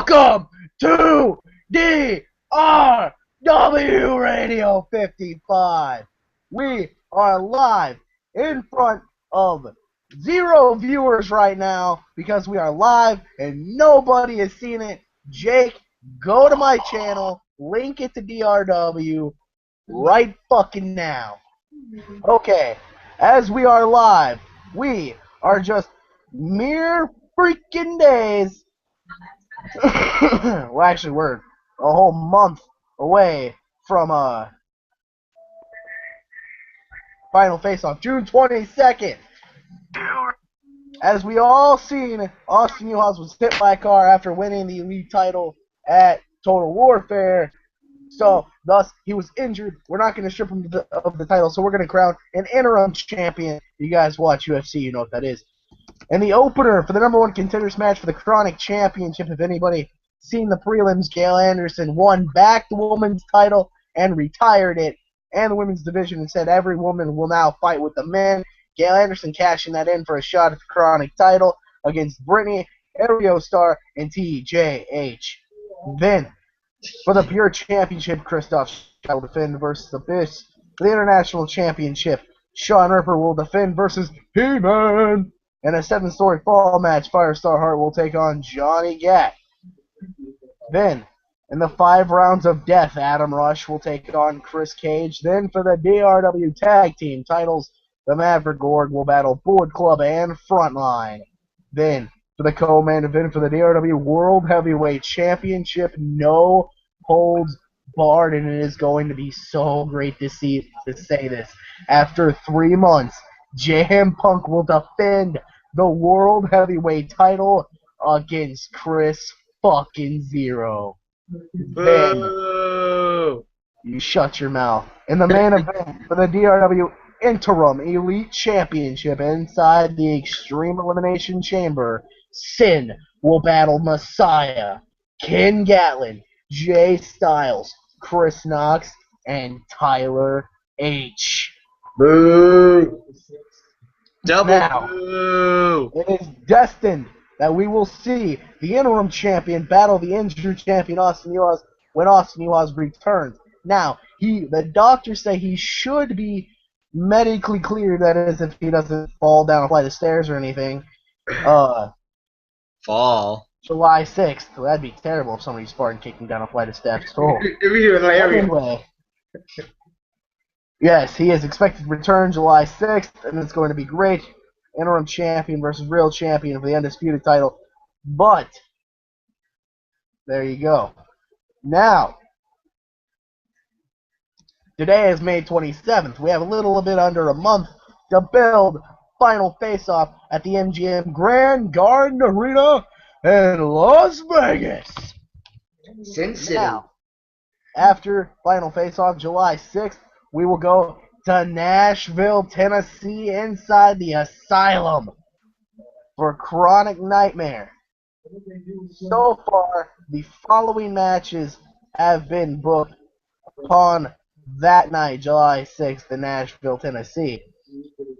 Welcome to DRW Radio 55. We are live in front of 0 viewers right now because we are live and nobody has seen it. Jake, go to my channel, link it to DRW right fucking now. Okay, as we are live, we are just mere freaking days. Well, actually, we're a whole month away from Final Face-Off, June 22nd. As we all seen, Austin Newhouse was hit by a car after winning the Elite title at Total Warfare. So, thus, he was injured. We're not going to strip him of the title, so we're going to crown an interim champion. You guys watch UFC, you know what that is. And the opener for the #1 contenders match for the Chronic Championship, if anybody seen the prelims, Gail Anderson won back the women's title and retired it, and the women's division, and said every woman will now fight with the men. Gail Anderson cashing that in for a shot at the Chronic title against Brittany, Aerostar, and TJH. Then, for the Pure Championship, Christoph will defend versus the Fish. For the International Championship, Sean Ripper will defend versus He-Man. In a 7-story fall match, Firestar Hart will take on Johnny Gat. Then, in the 5 rounds of death, Adam Rush will take on Chris Cage. Then, for the DRW Tag Team titles, the Maverick Gorg will battle Bullet Club and Frontline. Then, for the co-main event for the DRW World Heavyweight Championship, no holds barred, and it is going to be so great to say this. After 3 months, CM Punk will defend the World Heavyweight title against Chris fucking Zero. Then, you shut your mouth. In the main event for the DRW Interim Elite Championship inside the Extreme Elimination Chamber, Sin will battle Messiah, Ken Gatlin, Jay Styles, Chris Knox, and Tyler H. Boo! Double now, boo! It is destined that we will see the interim champion battle the injured champion Austin Newhouse when Austin Newhouse returns. Now, the doctors say he should be medically cleared, that is, if he doesn't fall down a flight of stairs or anything. Fall. July 6th. Well, that'd be terrible if somebody's Spartan kicking down a flight of steps. Oh. Anyway. Yes, he is expected to return July 6th, and it's going to be great. Interim champion versus real champion for the undisputed title. But, there you go. Now, today is May 27th. We have a little bit under a month to build Final Face-Off at the MGM Grand Garden Arena in Las Vegas. Sin City. Now, after Final Face-Off, July 6th, we will go to Nashville, Tennessee, inside the Asylum for Chronic Nightmare. So far, the following matches have been booked upon that night, July 6th, in Nashville, Tennessee.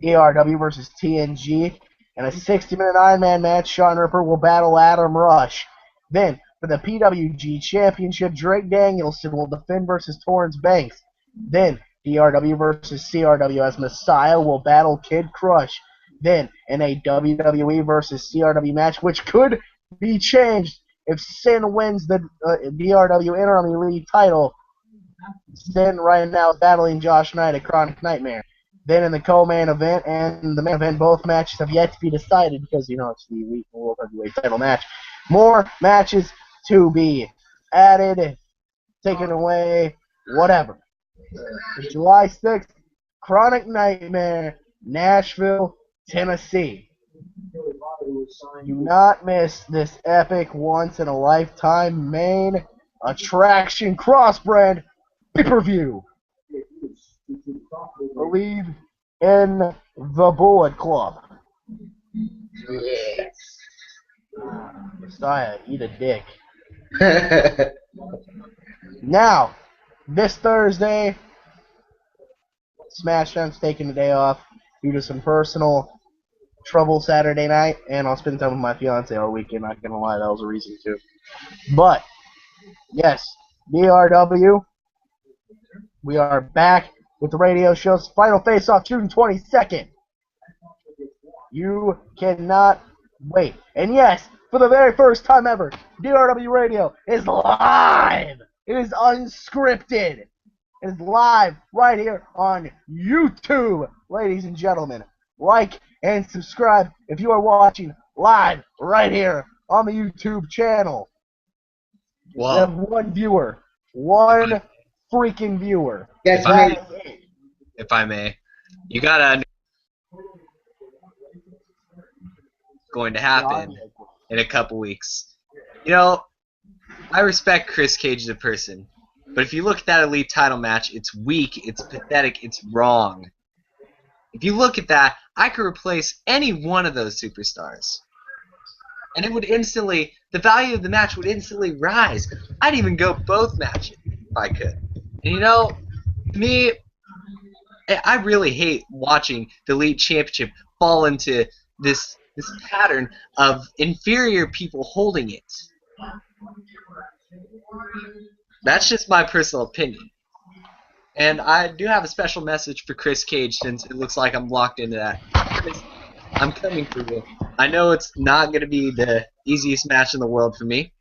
DRW versus TNG. In a 60-minute Ironman match, Sean Ripper will battle Adam Rush. Then, for the PWG Championship, Drake Danielson will defend versus Torrance Banks. Then, DRW versus CRW as Messiah will battle Kid Crush. Then, in a WWE versus CRW match, which could be changed if Sin wins the DRW Interim Elite title. Sin right now is battling Josh Knight at Chronic Nightmare. Then in the co-main event and the main event, both matches have yet to be decided because, you know, it's the Elite World Heavyweight title match. More matches to be added, taken away, whatever. July 6th, Chronic Nightmare, Nashville, Tennessee. Do not miss this epic, once-in-a-lifetime main attraction cross-brand pay-per-view. Believe in the Bullet Club. Yes. Messiah, eat a dick. Now, this Thursday, Smashdown's taking the day off due to some personal trouble Saturday night, and I'll spend time with my fiance all weekend. Not gonna lie, that was a reason too. But, yes, DRW, we are back with the radio show's final face-off June 22nd. You cannot wait. And yes, for the very first time ever, DRW Radio is live. It is unscripted. It is live right here on YouTube, ladies and gentlemen. Like and subscribe if you are watching live right here on the YouTube channel. Wow. We have one viewer. One freaking viewer. That's me. If I may. You gotta going to happen in a couple weeks. You know, I respect Chris Cage as a person, but if you look at that Elite title match, it's weak, it's pathetic, it's wrong. If you look at that, I could replace any one of those superstars. And it would instantly, the value of the match would instantly rise. I'd even go both matches if I could. And you know, to me, I really hate watching the Elite Championship fall into this pattern of inferior people holding it. That's just my personal opinion. And I do have a special message for Chris Cage, since it looks like I'm locked into that. Chris, I'm coming for you. I know it's not going to be the easiest match in the world for me.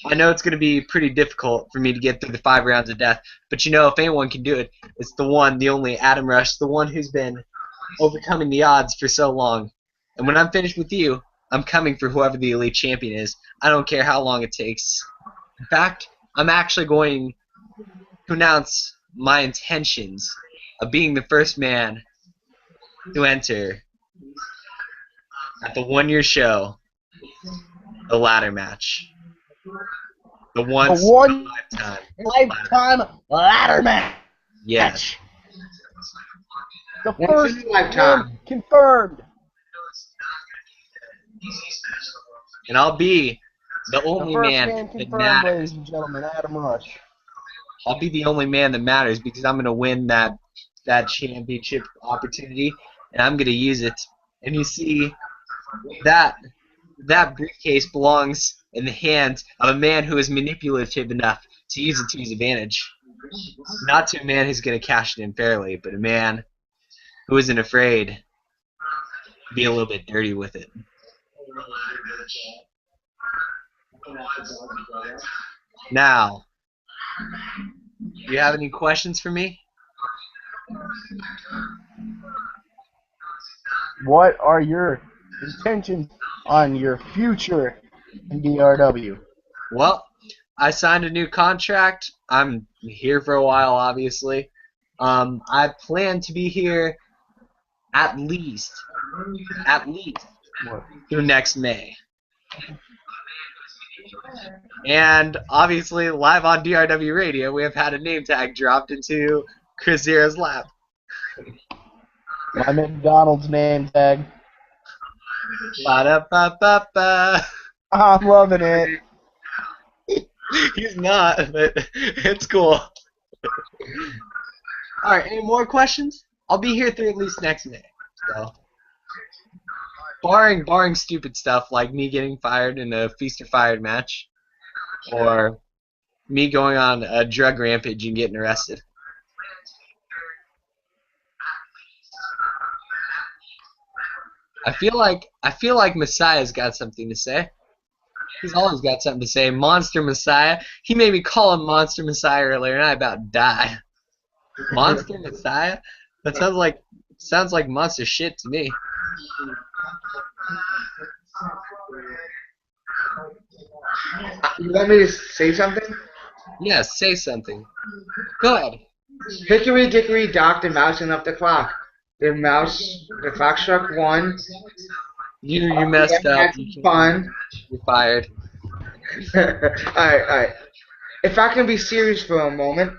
I know it's going to be pretty difficult for me to get through the 5 rounds of death. But you know, if anyone can do it, it's the one, the only Adam Rush, the one who's been overcoming the odds for so long. And when I'm finished with you, I'm coming for whoever the Elite Champion is. I don't care how long it takes. In fact, I'm actually going to announce my intentions of being the first man to enter at the 1-year show, the ladder match. The once in a lifetime ladder match. Yes. The first lifetime confirmed. And I'll be the only man that matters. Ladies and gentlemen, Adam Rush. I'll be the only man that matters because I'm going to win that championship opportunity, and I'm going to use it. And you see, that briefcase belongs in the hands of a man who is manipulative enough to use it to his advantage. Not to a man who's going to cash it in fairly, but a man who isn't afraid to be a little bit dirty with it. Now, do you have any questions for me? What are your intentions on your future in DRW? Well, I signed a new contract. I'm here for a while, obviously. I plan to be here at least through next May. And obviously, live on DRW Radio, we have had a name tag dropped into Chris Zera's lap. My McDonald's name tag. Ba-da-ba-ba-ba. I'm loving it. He's not, but it's cool. Alright, any more questions? I'll be here through at least next May. So, barring stupid stuff like me getting fired in a Feast or Fired match, or me going on a drug rampage and getting arrested. I feel like Messiah's got something to say. He's always got something to say. Monster Messiah. He made me call him Monster Messiah earlier, and I about died. Monster Messiah? That sounds like monster shit to me. You want me to say something? Yes, say something. Go ahead. Hickory dickory docked the mouse and up the clock. The clock struck 1. You messed up. Fun. You're fired. Alright. If I can be serious for a moment.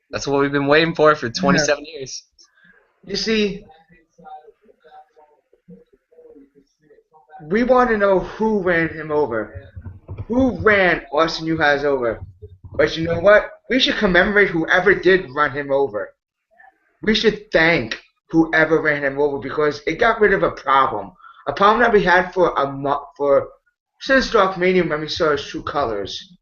That's what we've been waiting for 27 years. You see, we want to know who ran him over. Who ran Austin Uhas over? But you know what? We should commemorate whoever did run him over. We should thank whoever ran him over because it got rid of a problem. A problem that we had for since Darkmania when we saw his true colors.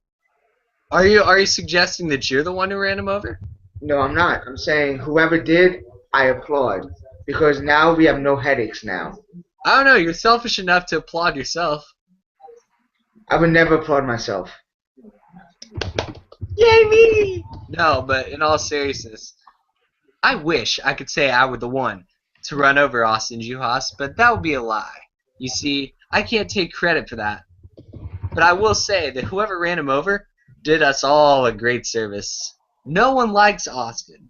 Are you suggesting that you're the one who ran him over? No, I'm not. I'm saying whoever did, I applaud. Because now we have no headaches now. I don't know. You're selfish enough to applaud yourself. I would never applaud myself. Yay me! No, but in all seriousness, I wish I could say I were the one to run over Austin Juhas, but that would be a lie. You see, I can't take credit for that. But I will say that whoever ran him over did us all a great service. No one likes Austin.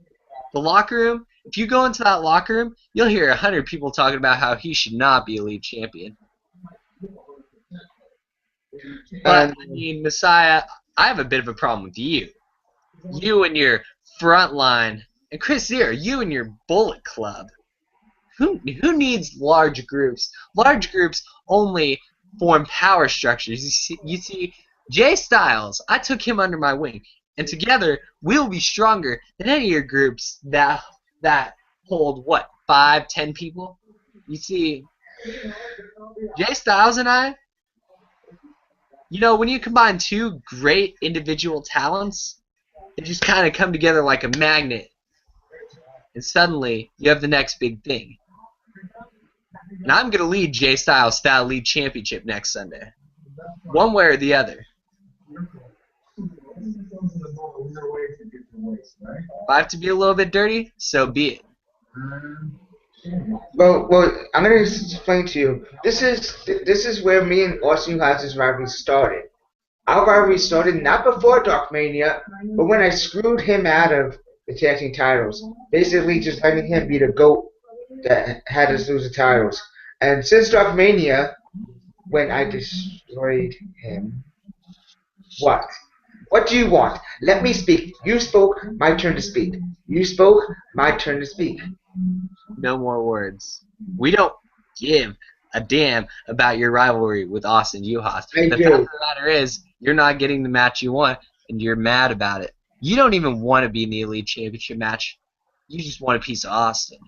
The locker room, if you go into that locker room, you'll hear 100 people talking about how he should not be a league champion. But, I mean, Messiah, I have a bit of a problem with you. You and your front line. And Chris Zero, you and your Bullet Club. Who needs large groups? Large groups only form power structures. You see, Jay Styles, I took him under my wing. And together, we'll be stronger than any of your groups that hold, what, 5, 10 people? You see, Jay Styles and I, you know, when you combine two great individual talents, they just kind of come together like a magnet. And suddenly, you have the next big thing. And I'm going to lead Jay Styles Style League Championship next Sunday. One way or the other. If I have to be a little bit dirty, so be it. Well, I'm going to explain to you. This is where me and Austin Juhas' rivalry started. Our rivalry started not before Darkmania, but when I screwed him out of the tag team titles. Basically just letting him be the GOAT that had us lose the titles. And since Darkmania, when I destroyed him, what? What do you want? Let me speak. You spoke, my turn to speak. You spoke, my turn to speak. No more words. We don't give a damn about your rivalry with Austin Juhas. The fact of the matter is, you're not getting the match you want, and you're mad about it. You don't even want to be in the Elite Championship match. You just want a piece of Austin.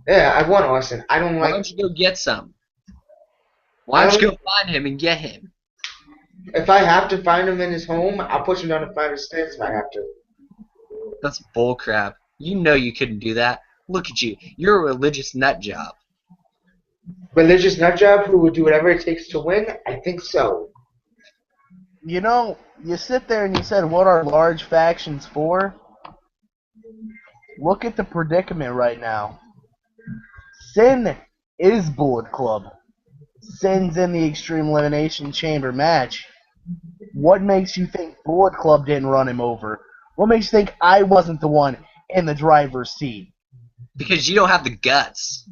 Yeah, I want Austin. I don't like... Why don't you go get some? Why don't you go find him and get him? If I have to find him in his home, I'll push him down the flight of stairs if I have to. That's bullcrap. You know you couldn't do that. Look at you. You're a religious nut job. Religious nut job who would do whatever it takes to win? I think so. You know, you sit there and you said, what are large factions for? Look at the predicament right now. Sin is Bullet Club. Sin's in the Extreme Elimination Chamber match. What makes you think Bullet Club didn't run him over? What makes you think I wasn't the one in the driver's seat? Because you don't have the guts.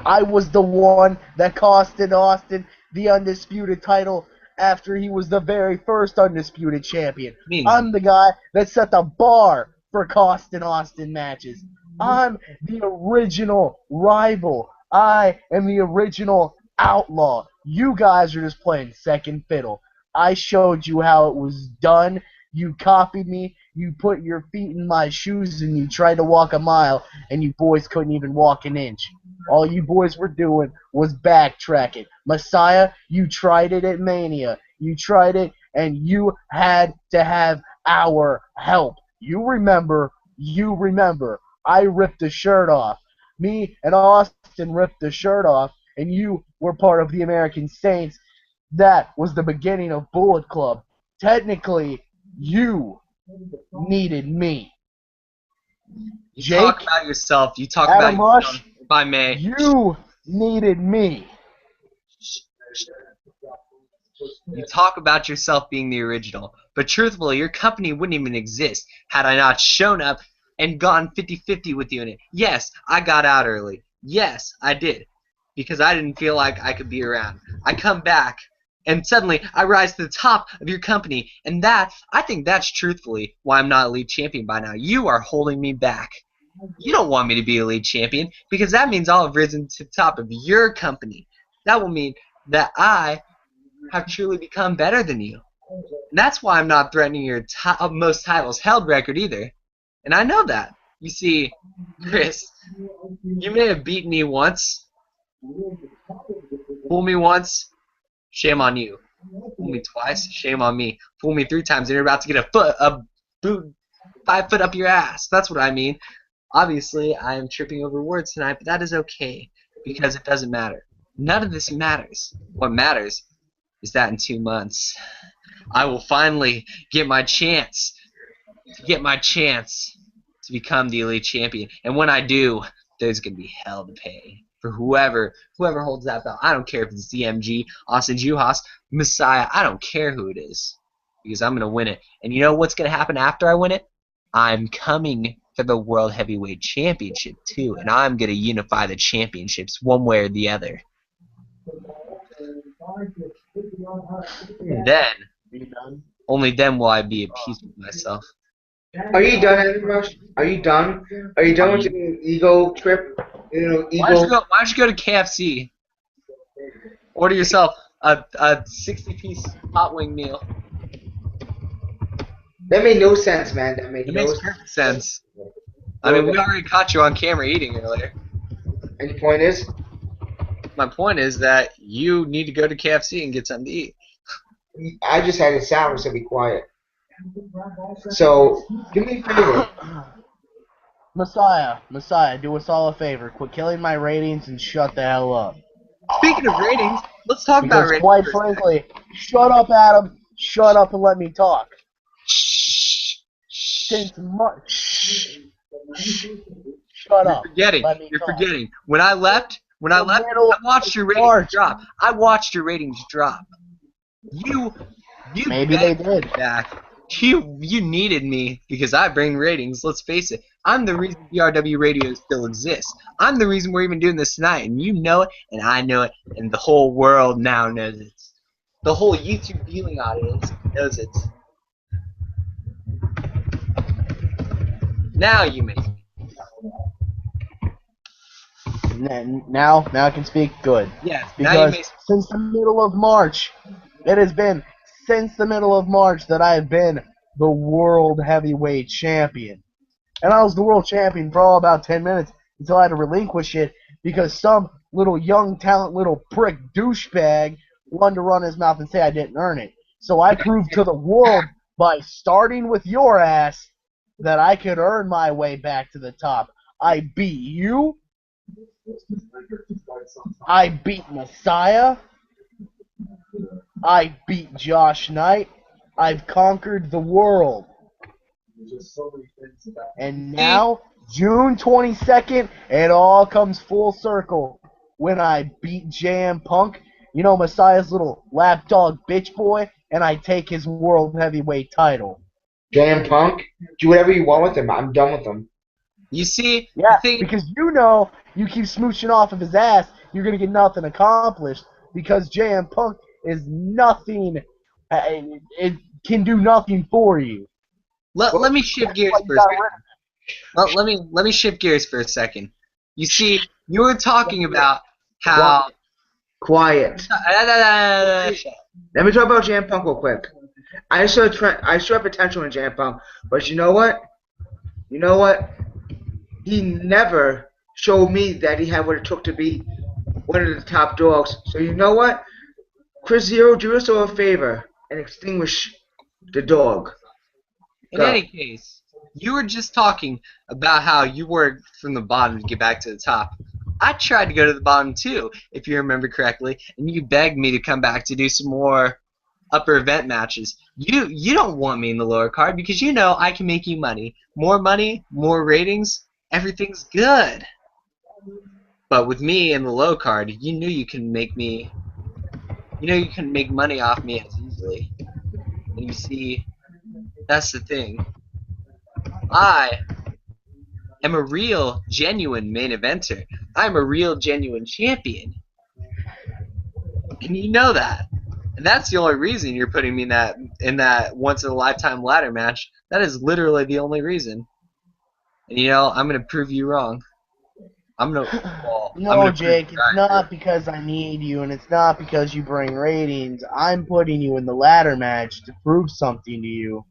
I was the one that costed Austin the undisputed title after he was the very first undisputed champion. I'm the guy that set the bar for costing Austin matches. I'm the original rival. I am the original outlaw. You guys are just playing second fiddle. I showed you how it was done. You copied me. You put your feet in my shoes and you tried to walk a mile, and you boys couldn't even walk an inch. All you boys were doing was backtracking. Messiah, you tried it at Mania. You tried it, and you had to have our help. You remember. I ripped the shirt off. Me and Austin ripped the shirt off, and you were part of the American Saints. That was the beginning of Bullet Club. Technically, you needed me. You Jake, talk about yourself. You talk Adam about Rush, yourself. If I may. You needed me. You talk about yourself being the original, but truthfully, your company wouldn't even exist had I not shown up and gone 50-50 with you in it. Yes, I got out early. Yes, I did. Because I didn't feel like I could be around. I come back, and suddenly I rise to the top of your company, and I think that's truthfully why I'm not Elite Champion by now. You are holding me back. You don't want me to be Elite Champion, because that means I'll have risen to the top of your company. That will mean that I have truly become better than you. And that's why I'm not threatening your most titles held record either. And I know that. You see, Chris, you may have beaten me once, fooled me once, shame on you. Fool me twice, shame on me. Fool me 3 times, and you're about to get a boot 5 foot up your ass. That's what I mean. Obviously, I am tripping over words tonight, but that is okay because it doesn't matter. None of this matters. What matters is that in 2 months, I will finally get my chance to become the elite champion. And when I do, there's gonna be hell to pay for whoever holds that belt. I don't care if it's DMG, Austin Juhas, Messiah. I don't care who it is because I'm gonna win it. And you know what's gonna happen after I win it? I'm coming for the World Heavyweight Championship too, and I'm gonna unify the championships one way or the other. And then, only then will I be at peace with myself. Are you done, Adam Rush? Are you done? Are you done with your ego trip? You know, ego. Why don't you go to KFC? Order yourself a 60-piece hot wing meal. That made no sense, man. That made It no makes perfect sense. I mean, we already caught you on camera eating earlier. And the point is? My point is that you need to go to KFC and get something to eat. I just had a salad, so be quiet. So, do me a favor. Messiah, do us all a favor. Quit killing my ratings and shut the hell up. Speaking of ratings, let's talk about ratings. Quite frankly, shut up, Adam. Shut up and let me talk. Since March. Shut up. You're forgetting. When I left, I watched your ratings drop. I watched your ratings drop. You maybe they did. Back. You needed me because I bring ratings. Let's face it. I'm the reason DRW Radio still exists. I'm the reason we're even doing this tonight, and you know it, and I know it, and the whole world now knows it. The whole YouTube viewing audience knows it. Now you may. Now I can speak good. Yes. Because since the middle of March, it has been since the middle of March that I have been the World Heavyweight Champion. And I was the World Champion for all about 10 minutes until I had to relinquish it because some little young talent, little prick douchebag wanted to run his mouth and say I didn't earn it. So I proved to the world by starting with your ass that I could earn my way back to the top. I beat you. I beat Messiah. I beat Josh Knight. I've conquered the world. And now, June 22nd, it all comes full circle when I beat JM Punk, you know, Messiah's little lapdog bitch boy, and I take his world heavyweight title. JM Punk? Do whatever you want with him. I'm done with him. You see? Yeah, because you know you keep smooching off of his ass, you're going to get nothing accomplished because JM Punk is nothing. It can do nothing for you. Let me shift gears for a second. Let me shift gears for a second. You see, you were talking about how... Quiet. Let me talk about JM Punk real quick. I saw potential in JM Punk, but you know what? He never showed me that he had what it took to be one of the top dogs. So you know what? Chris Zero, do yourself a favor and extinguish the dog. In any case, you were just talking about how you worked from the bottom to get back to the top. I tried to go to the bottom too, if you remember correctly, and you begged me to come back to do some more upper event matches. You don't want me in the lower card because you know I can make you money, more ratings, everything's good. But with me in the low card, you knew you can make me. You know you can make money off me as easily. And you see, that's the thing. I am a real, genuine main eventer. I'm a real, genuine champion. And you know that. And that's the only reason you're putting me in that once-in-a-lifetime ladder match. That is literally the only reason. And you know, I'm going to prove you wrong. No, Jake, it's not because I need you, and it's not because you bring ratings. I'm putting you in the ladder match to prove something to you.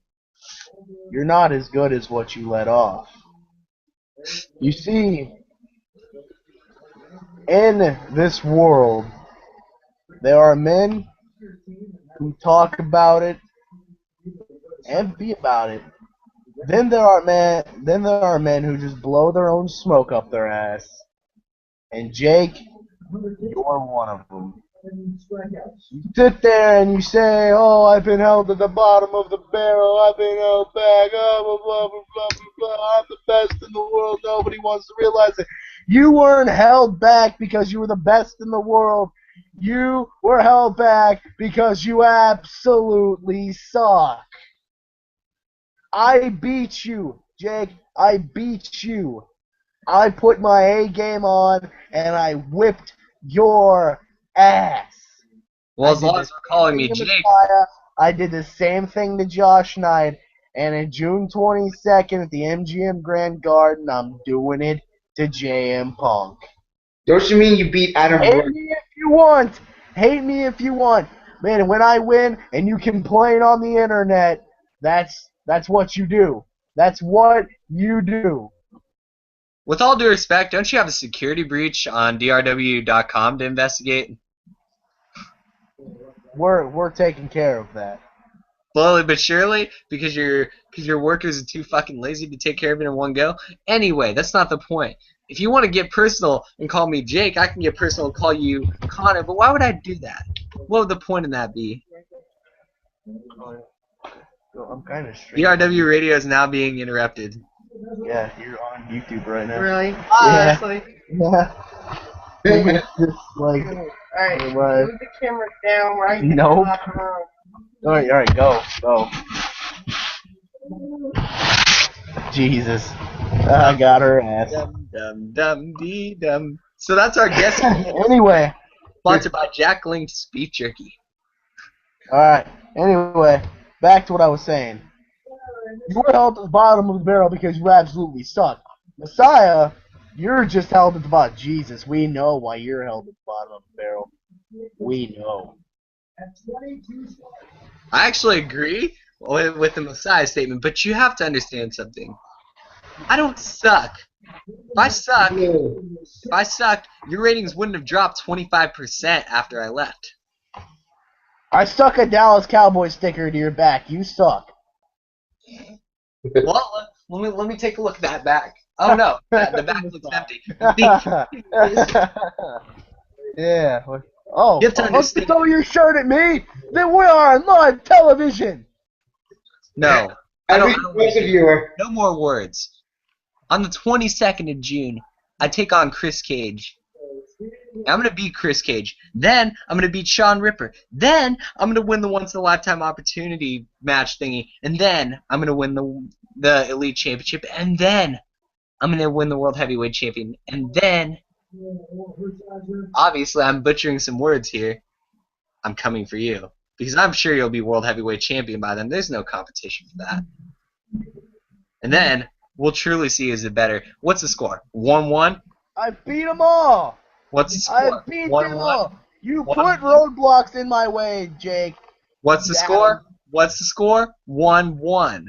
You're not as good as what you let off. You see, in this world, there are men who talk about it and be about it. Then there are men who just blow their own smoke up their ass. And Jake, you're one of them. You sit there and you say, "Oh, I've been held at the bottom of the barrel. I've been held back. Oh, blah, blah, blah, blah, blah. I'm the best in the world. Nobody wants to realize it." You weren't held back because you were the best in the world. You were held back because you absolutely suck. I beat you, Jake. I beat you. I put my A game on and I whipped your ass. Well, as long as we're calling me Jake. Messiah. I did the same thing to Josh Knight, and on June 22nd at the MGM Grand Garden, I'm doing it to JM Punk. Don't you mean you beat Adam Hate Rourke? me if you want. Hate me if you want. Man, when I win and you complain on the internet, that's what you do. That's what you do. With all due respect, don't you have a security breach on DRW.com to investigate? We're taking care of that. Slowly but surely, because your workers are too fucking lazy to take care of it in one go. Anyway, that's not the point. If you want to get personal and call me Jake, I can get personal and call you Connor, but why would I do that? What would the point in that be? I'm kind of straight. DRW Radio is now being interrupted. Yeah, you're on YouTube right now. Really? Yeah. Honestly? Yeah. Just like, Alright, Right. move the camera down where I can Nope. walk around. alright, go. Jesus. I got her ass. Dum dum dee dum. So that's our guest. Anyway. Sponsored by Jack Link's Beef Jerky. Alright. Anyway, back to what I was saying. You were held at the bottom of the barrel because you absolutely suck. Messiah, you're just held at the bottom. Jesus, we know why you're held at the bottom of the barrel. We know. I actually agree with the Messiah statement, but you have to understand something. I don't suck. If I sucked, your ratings wouldn't have dropped 25% after I left. I stuck a Dallas Cowboys sticker to your back. You suck. Well, let me take a look at that back. Oh no, the back looks empty. Yeah. Oh, You have to don't understand- throw your shirt at me. Then we are on live television. No, Every viewer. no more words. On the 22nd of June, I take on Chris Cage. I'm going to beat Chris Cage. Then, I'm going to beat Sean Ripper. Then, I'm going to win the once-in-a-lifetime opportunity match thingy. And then, I'm going to win the Elite Championship. And then, I'm going to win the World Heavyweight Champion. And then, obviously, I'm butchering some words here. I'm coming for you. Because I'm sure you'll be World Heavyweight Champion by then. There's no competition for that. And then, we'll truly see who's the better. What's the score? 1-1? I beat them all. What's the I score? beat 1-1? them all. You 1-1? put roadblocks in my way, Jake. What's the Damn. score? What's the score? 1-1.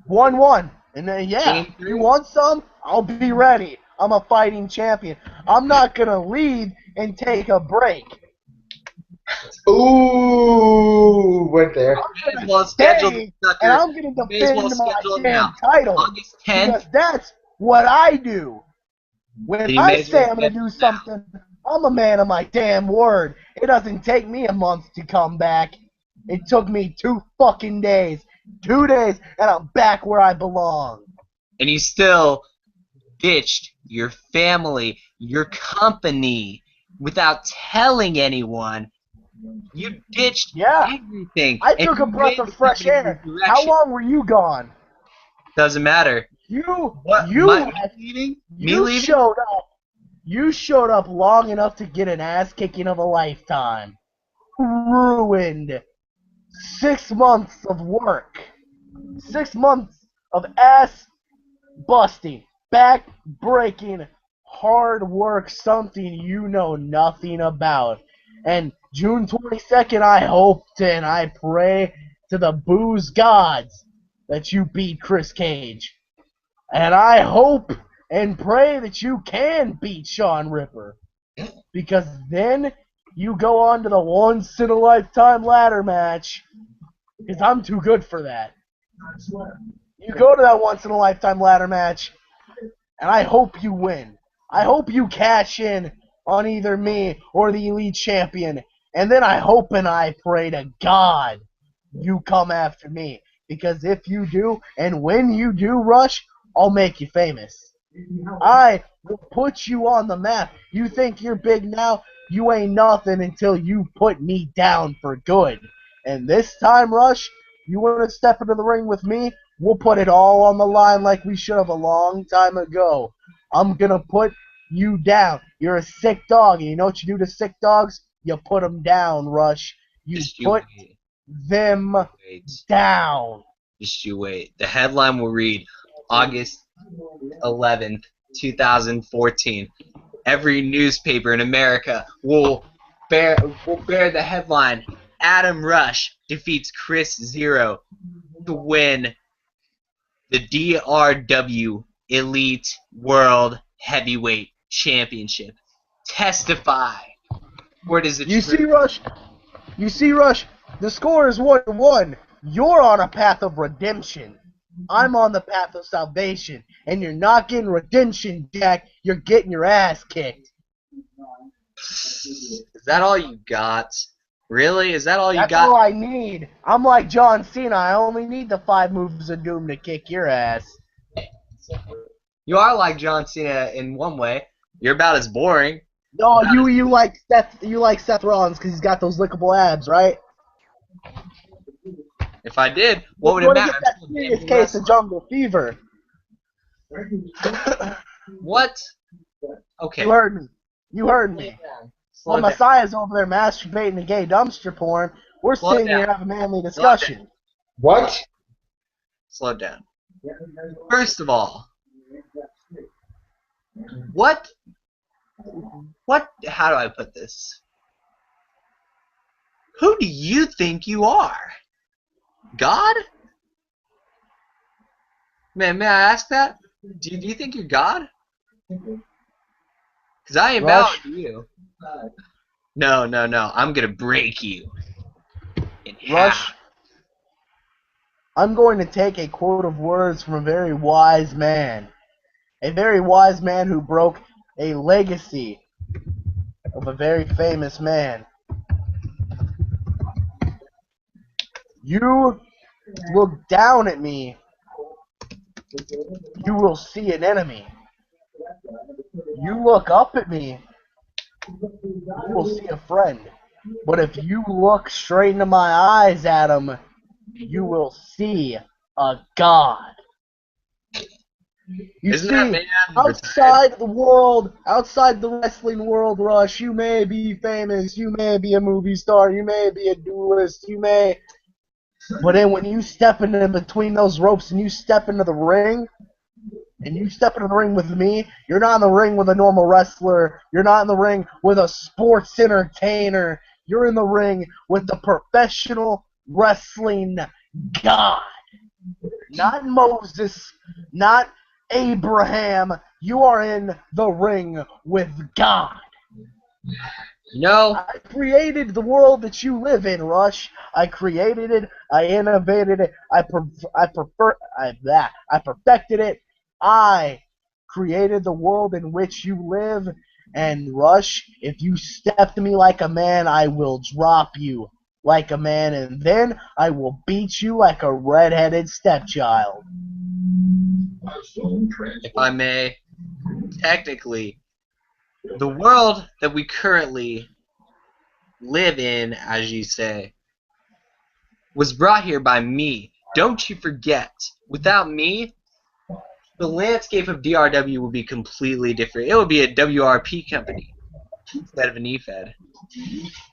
1-1. And then, yeah, Game three. you want some? I'll be ready. I'm a fighting champion. I'm not going to leave and take a break. Ooh, went there. May as well schedule Stay, the sucker. and I'm going to May as well defend my schedule it damn now. title. August 10th. Because that's what I do. When Then you I may as say well I'm going to schedule do it now. something, I'm a man of my damn word. It doesn't take me a month to come back. It took me 2 fucking days. 2 days, and I'm back where I belong. And you still ditched your family, your company, without telling anyone. You ditched Yeah. everything. I and took a you breath made of the fresh company air. your How direction. long were you gone? Doesn't matter. You What? you Me leaving? Me you leaving? showed up. You showed up long enough to get an ass kicking of a lifetime. Ruined 6 months of work. 6 months of ass busting, back breaking, hard work, something you know nothing about. And June 22nd, I hope and I pray to the booze gods that you beat Chris Cage. And I hope and pray that you can beat Sean Ripper. Because then you go on to the once-in-a-lifetime ladder match, because I'm too good for that. You go to that once-in-a-lifetime ladder match, and I hope you win. I hope you cash in on either me or the Elite Champion, and then I hope and I pray to God you come after me. Because if you do, and when you do, Rush, I'll make you famous. I will put you on the map. You think you're big now? You ain't nothing until you put me down for good. And this time, Rush, you want to step into the ring with me? We'll put it all on the line like we should have a long time ago. I'm going to put you down. You're a sick dog, and you know what you do to sick dogs? You put them down, Rush. You put them down. Just you wait. The headline will read August 11th, 2014. Every newspaper in America will bear the headline, Adam Rush defeats Chris Zero to win the DRW Elite World Heavyweight Championship. Testify. Where does it You see, Rush? The score is 1-1. You're on a path of redemption. I'm on the path of salvation. And you're not getting redemption, Jack. You're getting your ass kicked. Is that all you got? Really? Is that all you got? That's all I need. I'm like John Cena. I only need the 5 moves of doom to kick your ass. You are like John Cena in one way. You're about as boring. No, you like Seth Rollins because he's got those lickable abs, right? If I did, what would it matter? Get that serious case of jungle fever. What? Okay. You heard me. While Messiah's over there masturbating to gay dumpster porn, we're sitting here having a manly discussion. What? Slow down. First of all, what, how do I put this? Who do you think you are? God? Man, may I ask that? Do you think you're God? Because I ain't bowing to you. No. I'm going to break you in Rush, half. I'm going to take a quote of words from a very wise man. A very wise man who broke a legacy of a very famous man. You look down at me, you will see an enemy. You look up at me, you will see a friend. But if you look straight into my eyes, Adam, you will see a God. You Isn't see, that man outside the world, outside the wrestling world, Rush, you may be famous, you may be a movie star, you may be a duelist, but then when you step in between those ropes and you step into the ring, with me, you're not in the ring with a normal wrestler, you're not in the ring with a sports entertainer, you're in the ring with the professional wrestling God. Not Moses, not Abraham, you are in the ring with God. No. I created the world that you live in, Rush. I created it. I innovated it. I perfected it. I created the world in which you live. And Rush, if you step to me like a man, I will drop you like a man, and then I will beat you like a red-headed stepchild. If I may, technically, the world that we currently live in, as you say, was brought here by me. Don't you forget. Without me, the landscape of DRW would be completely different. It would be a WRP company instead of an EFED.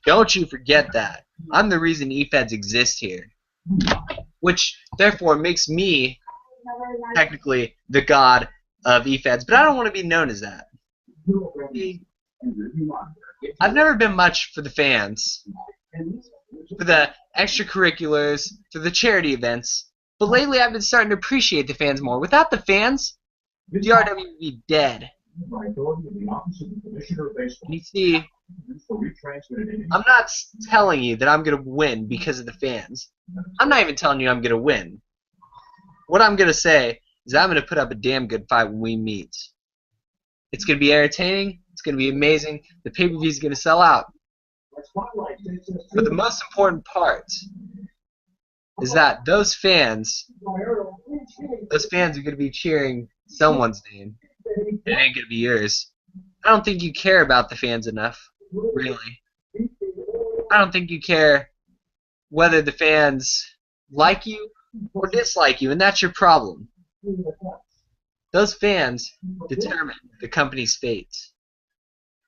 Don't you forget that. I'm the reason EFEDs exist here. Which, therefore, makes me, technically, the god of EFEDs. But I don't want to be known as that. I've never been much for the fans, for the extracurriculars, for the charity events, but lately I've been starting to appreciate the fans more. Without the fans, DRW would be dead. You see, I'm not telling you that I'm going to win because of the fans. I'm not even telling you I'm going to win. What I'm going to say is I'm going to put up a damn good fight when we meet. It's going to be entertaining. It's going to be amazing. The pay-per-view is going to sell out. But the most important part is that those fans are going to be cheering someone's name. It ain't going to be yours. I don't think you care about the fans enough, really. I don't think you care whether the fans like you or dislike you, and that's your problem. Those fans determine the company's fate.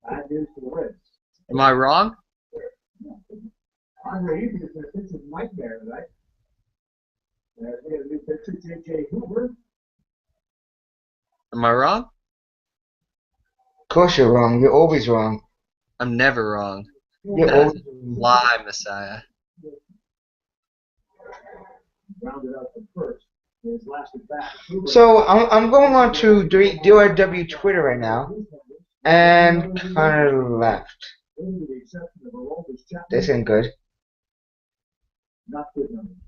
Am I wrong? Am I wrong? Of course you're wrong. You're always wrong. I'm never wrong. You're That's always a lie, Messiah. So I'm going on to DRW Twitter right now, and kind of left. This ain't good.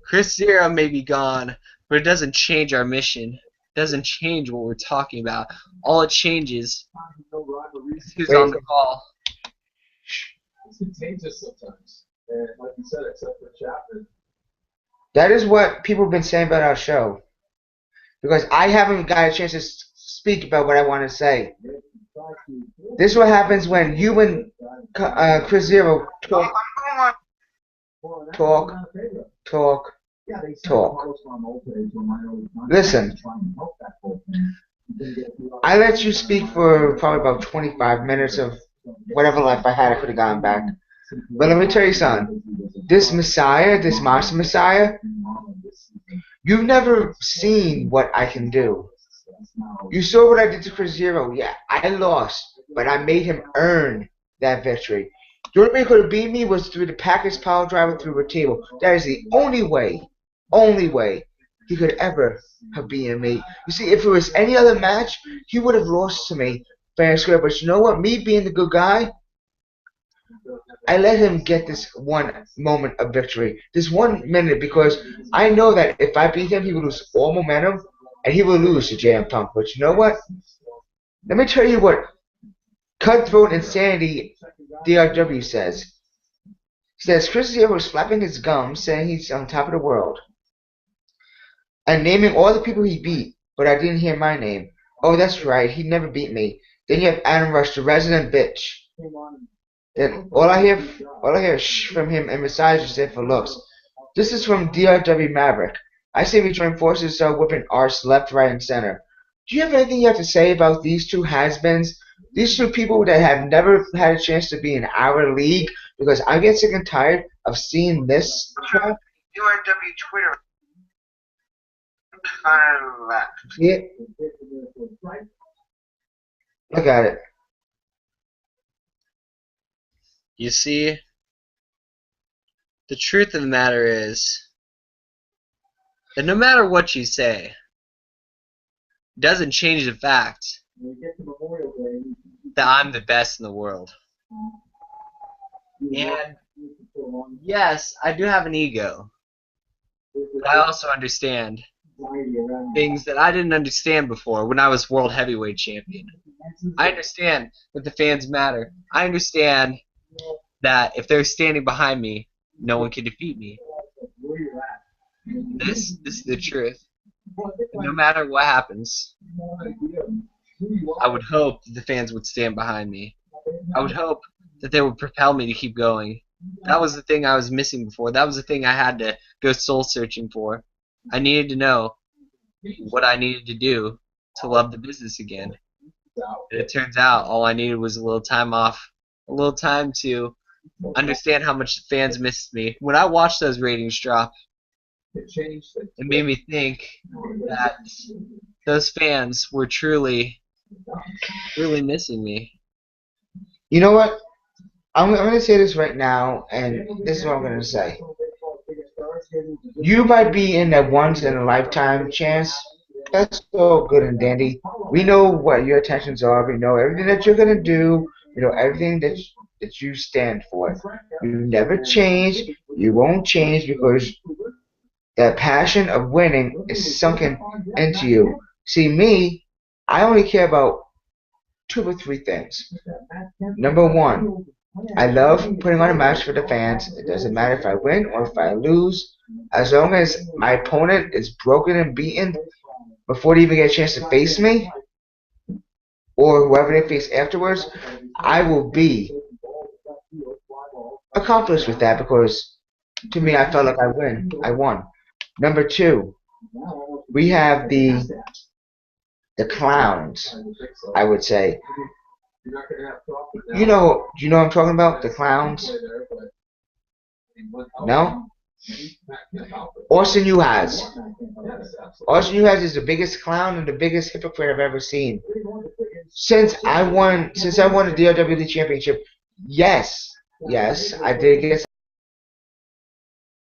Chris Zero may be gone, but it doesn't change our mission. It doesn't change what we're talking about. All it changes is who's on the call. That is what people have been saying about our show. Because I haven't got a chance to speak about what I want to say. This is what happens when you and Chris Zero talk. Listen, I let you speak for probably about 25 minutes of whatever life I had. I could have gone back. But let me tell you something. This Messiah, this Monster Messiah, you've never seen what I can do. You saw what I did to Chris Zero. Yeah, I lost, but I made him earn that victory. The only way he could have beat me was through the package power driver through a table. That is the only way he could ever have beaten me. You see, if it was any other match, he would have lost to me fair and square. But you know what? Me being the good guy, I let him get this one moment of victory, this 1 minute, because I know that if I beat him, he would lose all momentum, and he will lose to JM Punk. But you know what? Let me tell you what Cutthroat Insanity DRW says. He says, Chris Zero was flapping his gums, saying he's on top of the world, and naming all the people he beat, but I didn't hear my name. Oh, that's right, he never beat me. Then you have Adam Rush, the resident bitch. Then all I hear is shh from him and Messiah just said for looks. This is from DRW Maverick. I say we join forces, so whipping arse left, right, and center. Do you have anything you have to say about these two has-beens? These two people that have never had a chance to be in our league? Because I get sick and tired of seeing this crap. DRW Twitter. See it? Look at it. You see, the truth of the matter is that no matter what you say, it doesn't change the fact that I'm the best in the world. And yes, I do have an ego, but I also understand things that I didn't understand before when I was World Heavyweight Champion. I understand that the fans matter. I understand that if they're standing behind me, no one can defeat me. This is the truth. And no matter what happens, I would hope that the fans would stand behind me. I would hope that they would propel me to keep going. That was the thing I was missing before. That was the thing I had to go soul searching for. I needed to know what I needed to do to love the business again. And it turns out all I needed was a little time off, a little time to understand how much the fans missed me. When I watched those ratings drop, it made me think that those fans were truly missing me. You know what? I'm going to say this right now, and this is what I'm going to say. You might be in that once-in-a-lifetime chance. That's all good and dandy. We know what your intentions are. We know everything that you're going to do. We know everything that that you stand for. You never change. You won't change because that passion of winning is sunken into you. See, me, I only care about 2 or 3 things. Number 1, I love putting on a match for the fans. It doesn't matter if I win or if I lose. As long as my opponent is broken and beaten before they even get a chance to face me, or whoever they face afterwards, I will be accomplished with that because to me, I felt like I won. Number 2, we have the clowns, I would say. Do you know what I'm talking about? The clowns? No? Austin Uhas. Austin Uhas is the biggest clown and the biggest hypocrite I've ever seen. Since I won the DRW Championship, yes, I did get